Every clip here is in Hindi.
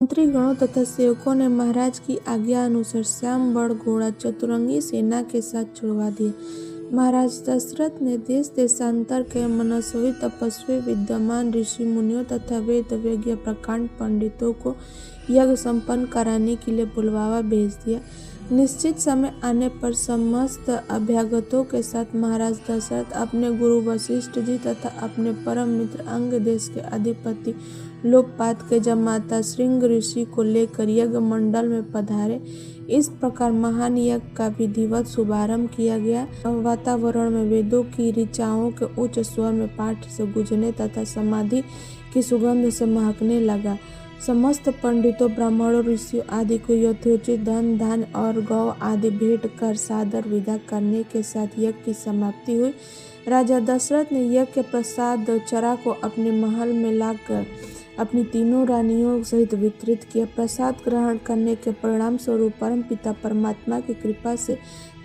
मंत्रीगणों तथा सेवकों ने महाराज की आज्ञा अनुसार श्यामवड़ घोड़ा चतुरंगी सेना के साथ छुड़वा दिए। महाराज दशरथ ने देश देशांतर के मनस्वी तपस्वी विद्वान ऋषि मुनियों तथा वेद विज्ञ प्रकांड पंडितों को यज्ञ संपन्न कराने के लिए बुलवावा भेज दिया। निश्चित समय आने पर समस्त अभ्यागतों के साथ महाराज दशरथ अपने गुरु वशिष्ठ जी तथा अपने परम मित्र अंग देश के अधिपति लोकपात के जमाता श्रृंग ऋषि को लेकर यज्ञ मंडल में पधारे। इस प्रकार महान यज्ञ का विधिवत शुभारंभ किया गया। वातावरण में वेदों की ऋचाओं के उच्च स्वर में पाठ से गूंजने तथा समाधि की सुगंध से महकने लगा। समस्त पंडितों ब्राह्मणों ऋषियों आदि को यथोचित धन धान्य और गौ आदि भेंट कर सादर विदा करने के साथ यज्ञ की समाप्ति हुई। राजा दशरथ ने यज्ञ के प्रसाद चरा को अपने महल में लाकर अपनी तीनों रानियों सहित वितरित किया। प्रसाद ग्रहण करने के परिणाम स्वरूप परम पिता परमात्मा की कृपा से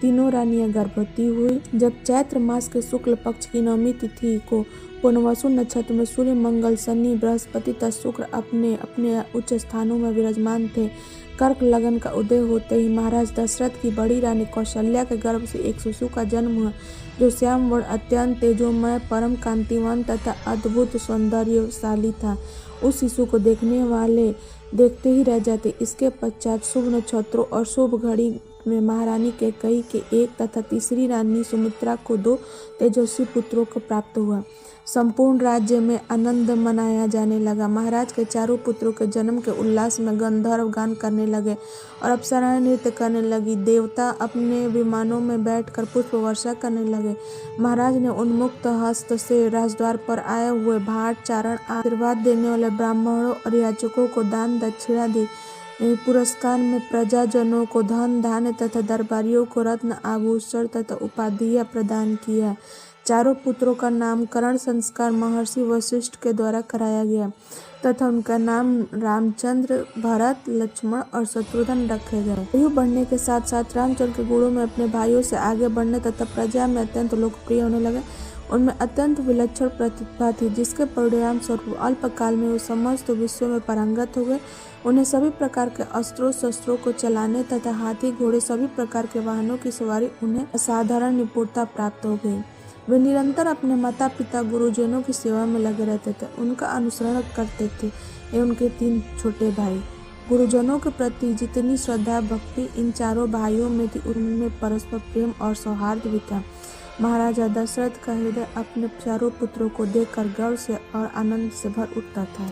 तीनों रानियां गर्भवती हुई। जब चैत्र मास के शुक्ल पक्ष की नवमी तिथि को पुनर्वसु नक्षत्र में सूर्य मंगल शनि बृहस्पति तथा शुक्र अपने अपने उच्च स्थानों में विराजमान थे। कर्क लगन का उदय होते ही महाराज दशरथ की बड़ी रानी कौशल्या के गर्भ से एक शिशु का जन्म हुआ, जो श्यामवर्ण अत्यंत तेजोमय परम कांतिवान तथा अद्भुत सौंदर्यशाली था। उस शिशु को देखने वाले देखते ही रह जाते। इसके पश्चात शुभ नक्षत्रों और शुभ घड़ी में महारानी कैकेयी के एक तथा तीसरी रानी सुमित्रा को 2 तेजस्वी पुत्रों को प्राप्त हुआ। संपूर्ण राज्य में आनंद मनाया जाने लगा। महाराज के चारों पुत्रों के जन्म के उल्लास में गंधर्व गान करने लगे और अप्सराएं नृत्य करने लगी। देवता अपने विमानों में बैठकर पुष्प वर्षा करने लगे। महाराज ने उन्मुक्त हस्त से राजद्वार पर आए हुए भाट चारण आशीर्वाद देने वाले ब्राह्मणों और याचकों को दान दक्षिणा दी। पुरस्कार में प्रजाजनों को धन धान्य तथा दरबारियों को रत्न आभूषण तथा उपाधियां प्रदान किया। चारों पुत्रों का नामकरण संस्कार महर्षि वशिष्ठ के द्वारा कराया गया तथा उनका नाम रामचंद्र, भरत, लक्ष्मण और शत्रुघ्न रखे गए। आयु बढ़ने के साथ साथ रामचंद्र के गुणों में अपने भाइयों से आगे बढ़ने तथा प्रजा में अत्यंत लोकप्रिय होने लगे। उनमें अत्यंत विलक्षण प्रतिभा थी, जिसके परिणाम स्वरूप अल्पकाल में वो समस्त विश्व में पारंगत हो गए। उन्हें सभी प्रकार के अस्त्रों शस्त्रों को चलाने तथा हाथी घोड़े सभी प्रकार के वाहनों की सवारी उन्हें असाधारण निपुणता प्राप्त हो गई। वे निरंतर अपने माता पिता गुरुजनों की सेवा में लगे रहते थे, उनका अनुसरण करते थे। ये उनके 3 छोटे भाई। गुरुजनों के प्रति जितनी श्रद्धा भक्ति इन चारों भाइयों में थी, उनमें परस्पर प्रेम और सौहार्द भी था। महाराजा दशरथ का हृदय अपने चारों पुत्रों को देखकर गर्व से और आनंद से भर उठता था।